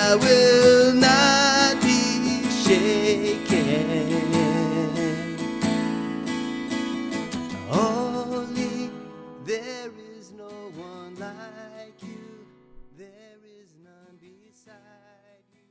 I will not be shaken. Holy, there is no one like you, there is none beside you.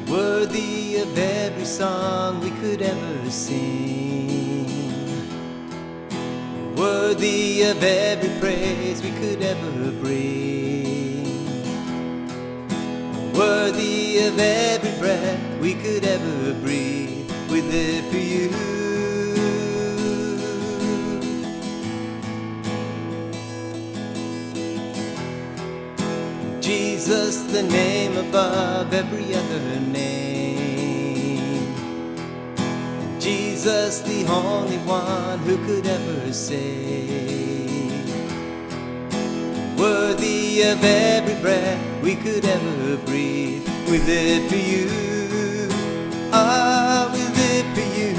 Worthy of every song we could ever sing, worthy of every praise we could ever bring, worthy of every breath we could ever breathe. We live for you. Jesus, the name above every other name. Jesus, the only one who could ever save. Worthy of every breath we could ever breathe. We live for you. Ah, we live for you.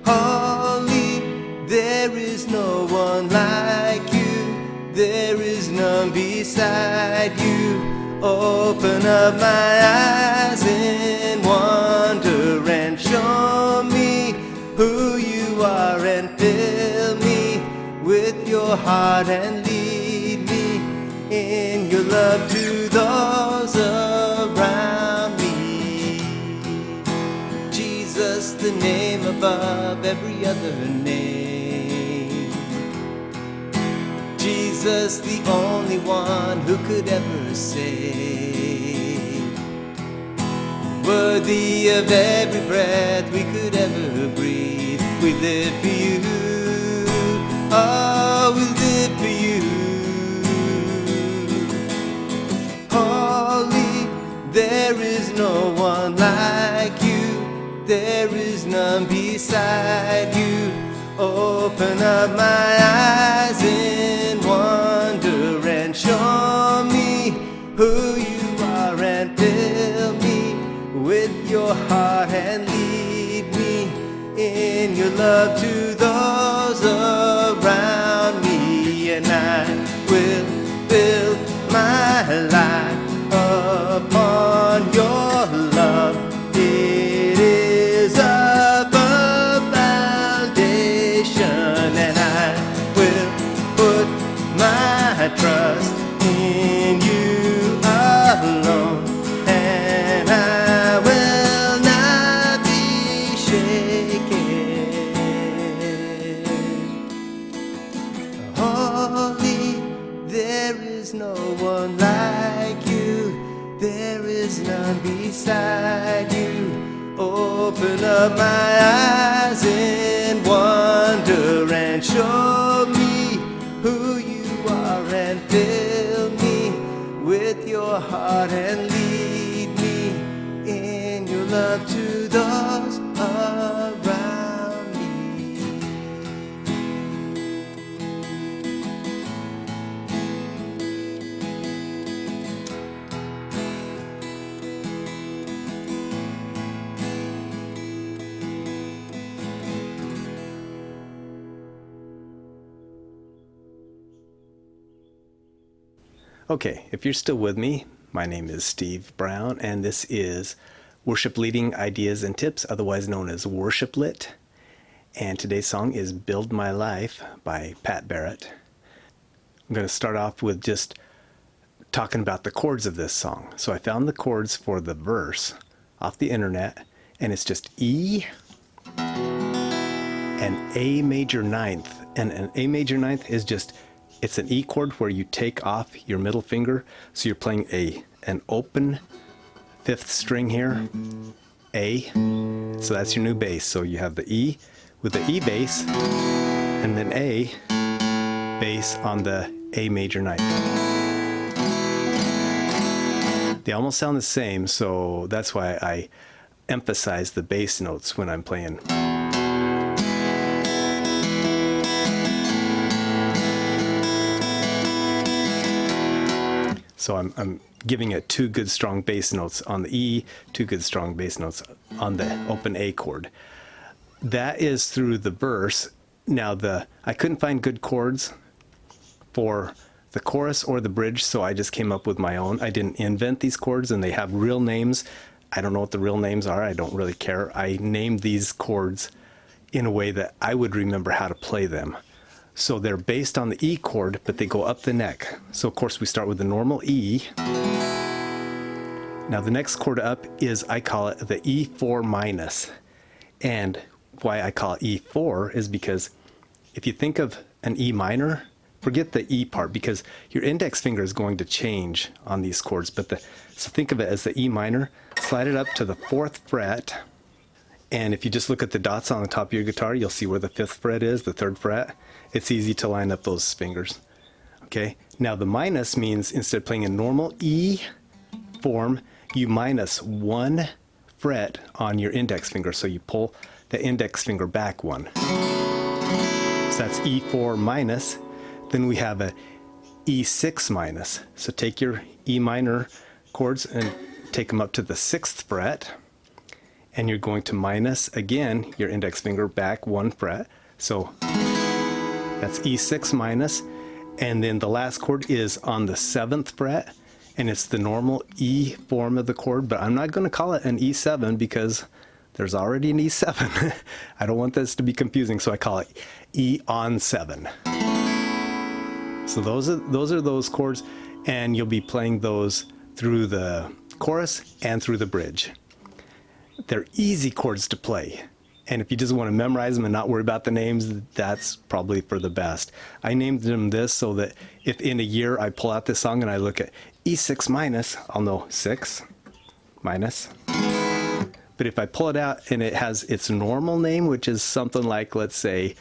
Holy, there is no one like you. There is none beside you. Open up my eyes in wonder and show me who you are, and fill me with your heart and lead me in your love to those around me. Jesus, the name above every other name. Jesus, the only one who could ever save. Worthy of every breath we could ever breathe. We live for you. Oh, we live for you. Holy, there is no one like you. There is none beside you. Open up my eyes in wonder and show me who you are, and fill me with your heart and lead me in your love to those around me. And I will build my life upon your love. It is a firm foundation, and I will put my trust in you alone, and I will not be shaken. Holy, there is no one like you. There is none beside you. Open up my eyes in wonder and show me who you are, and fill me with your heart and lead me in your love to those around me. Okay, if you're still with me, my name is Steve Brown, and this is Worship Leading Ideas and Tips, otherwise known as Worship Lit. And today's song is Build My Life by Pat Barrett. I'm going to start off with just talking about the chords of this song. So I found the chords for the verse off the internet, and it's just E and A major ninth. And an A major ninth is just, it's an E chord where you take off your middle finger. So you're playing an open fifth string here, A. So that's your new bass. So you have the E with the E bass, and then A bass on the A major ninth. They almost sound the same, so that's why I emphasize the bass notes when I'm playing. So I'm giving it 2 good strong bass notes on the E, 2 good strong bass notes on the open A chord. That is through the verse. Now I couldn't find good chords for the chorus or the bridge, so I just came up with my own. I didn't invent these chords, and they have real names. I don't know what the real names are. I don't really care. I named these chords in a way that I would remember how to play them. So they're based on the E chord, but they go up the neck. So of course we start with the normal E. Now the next chord up is, I call it the E4 minus. And why I call it E4 is because if you think of an E minor, forget the E part, because your index finger is going to change on these chords. So think of it as the E minor, slide it up to the 4th fret. And if you just look at the dots on the top of your guitar, you'll see where the 5th fret is, the 3rd fret. It's easy to line up those fingers. Okay, now the minus means instead of playing a normal E form, you minus 1 fret on your index finger. So you pull the index finger back 1. So that's E4 minus. Then we have a E6 minus. So take your E minor chords and take them up to the 6th fret. And you're going to minus, again, your index finger back 1 fret. So that's E6 minus. And then the last chord is on the 7th fret. And it's the normal E form of the chord. But I'm not going to call it an E7 because there's already an E7. I don't want this to be confusing, so I call it E on 7. So those are those chords. And you'll be playing those through the chorus and through the bridge. They're easy chords to play. And if you just want to memorize them and not worry about the names, that's probably for the best. I named them this so that if in a year I pull out this song and I look at E6 minus, I'll know 6 minus. But if I pull it out and it has its normal name, which is something like, let's say,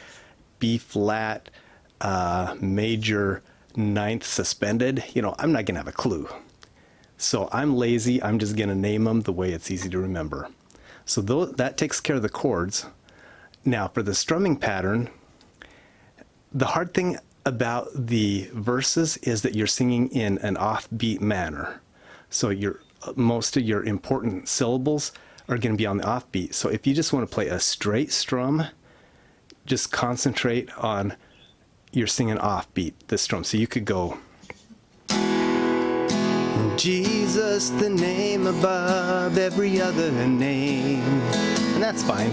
B flat, major 9th suspended, I'm not going to have a clue. So I'm lazy. I'm just going to name them the way it's easy to remember. So that takes care of the chords. Now for the strumming pattern, the hard thing about the verses is that you're singing in an offbeat manner. So most of your important syllables are going to be on the offbeat. So if you just want to play a straight strum, just concentrate on you're singing offbeat, the strum. So you could go, Jesus, the name above every other name. And that's fine.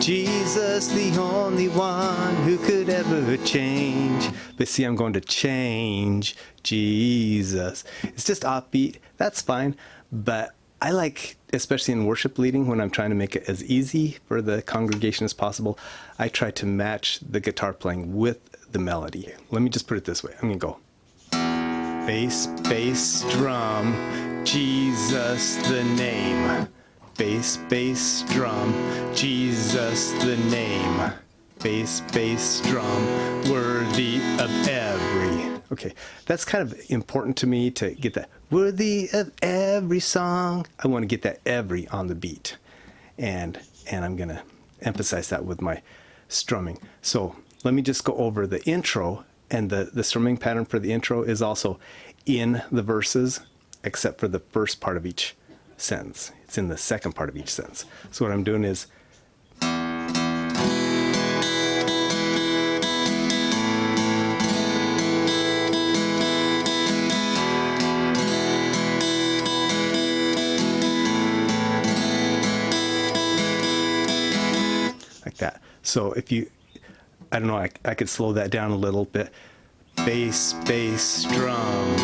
Jesus, the only one who could ever change. But see, I'm going to change Jesus. It's just offbeat. That's fine. But I like, especially in worship leading, when I'm trying to make it as easy for the congregation as possible, I try to match the guitar playing with the melody. Let me just put it this way. I'm going to go. Bass, bass, drum, Jesus the name. Bass, bass, drum, Jesus the name. Bass, bass, drum, worthy of every. Okay, that's kind of important to me to get that. Worthy of every song. I want to get that every on the beat. And I'm going to emphasize that with my strumming. So let me just go over the intro. And the strumming pattern for the intro is also in the verses, except for the first part of each sentence. It's in the second part of each sentence. So what I'm doing is like that. So if you, I don't know, I could slow that down a little bit. Bass, bass, drum.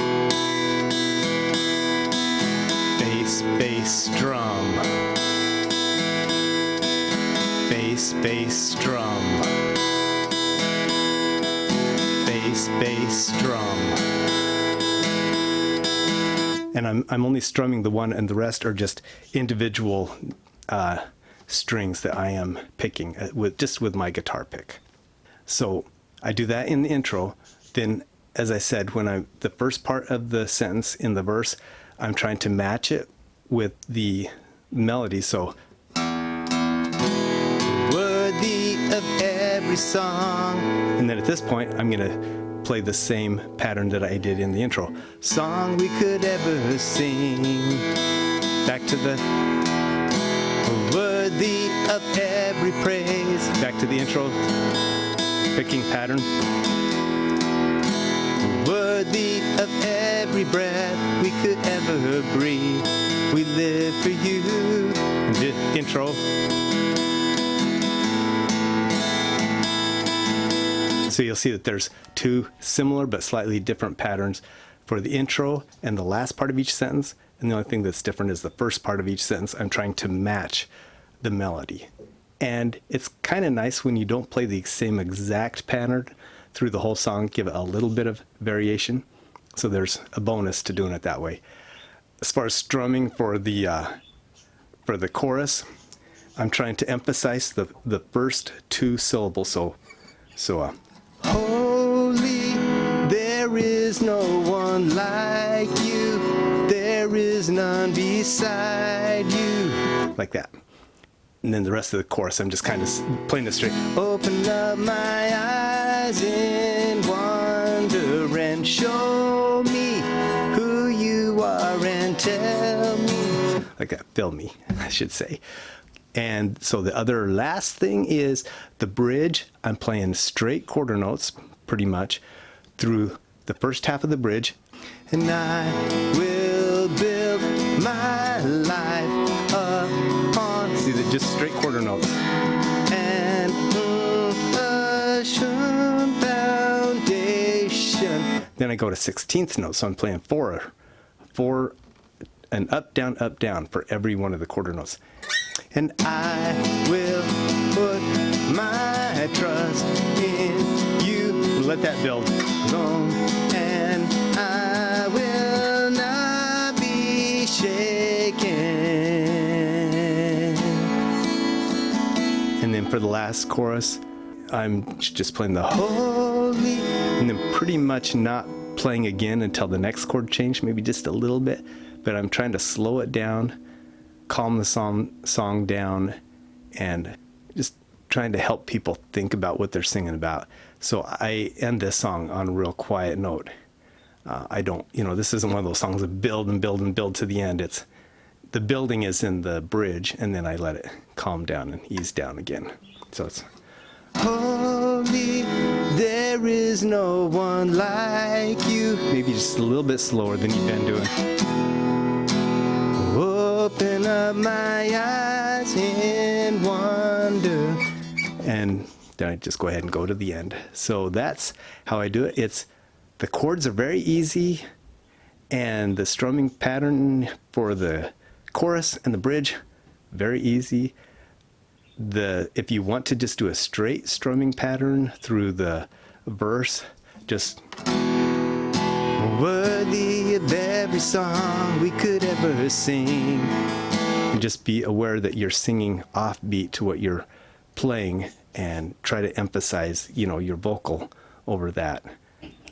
Bass, bass, drum. Bass, bass, drum. Bass, bass, drum. And I'm only strumming the one, and the rest are just individual strings that I am picking with my guitar pick. So I do that in the intro. Then, as I said, the first part of the sentence in the verse, I'm trying to match it with the melody. So, worthy of every song. And then at this point, I'm going to play the same pattern that I did in the intro. Song we could ever sing. Back to the worthy of every praise. Back to the intro, picking pattern. Worthy of every breath we could ever breathe. We live for you. Intro. So you'll see that there's two similar but slightly different patterns for the intro and the last part of each sentence. And the only thing that's different is the first part of each sentence. I'm trying to match the melody. And it's kind of nice when you don't play the same exact pattern through the whole song, give it a little bit of variation. So there's a bonus to doing it that way. As far as strumming for the chorus, I'm trying to emphasize the first two syllables. So holy, there is no one like you. There is none beside you. Like that. And then the rest of the chorus, I'm just kind of playing it straight. Open up my eyes in wonder and show me who you are and tell me. Like that, fill me, I should say. And so the other last thing is the bridge. I'm playing straight quarter notes pretty much through the first half of the bridge. And I will build my life upon, see, they're just straight quarter notes. And a sure foundation. Then I go to 16th note, so I'm playing four and up, down for every one of the quarter notes. And I will put my trust in you. Let that build. Long, and I will not be shaken. And then for the last chorus, I'm just playing the holy, and then pretty much not playing again until the next chord change, maybe just a little bit, but I'm trying to slow it down, calm the song down, and just trying to help people think about what they're singing about. So I end this song on a real quiet note. I don't, this isn't one of those songs that build and build and build to the end. It's the building is in the bridge, and then I let it calm down and ease down again. So it's holy, there is no one like you. Maybe just a little bit slower than you've been doing. Open up my eyes in wonder. And then I just go ahead and go to the end. So that's how I do it. The chords are very easy, and the strumming pattern for the chorus and the bridge, very easy. If you want to just do a straight strumming pattern through the verse, just worthy of every song we could ever sing. And just be aware that you're singing offbeat to what you're playing, and try to emphasize, your vocal over that.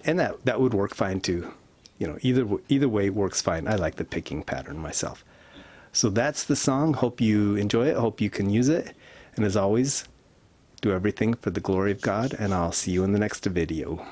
And that would work fine too. Either way works fine. I like the picking pattern myself. So that's the song. Hope you enjoy it. Hope you can use it. And as always, do everything for the glory of God, and I'll see you in the next video.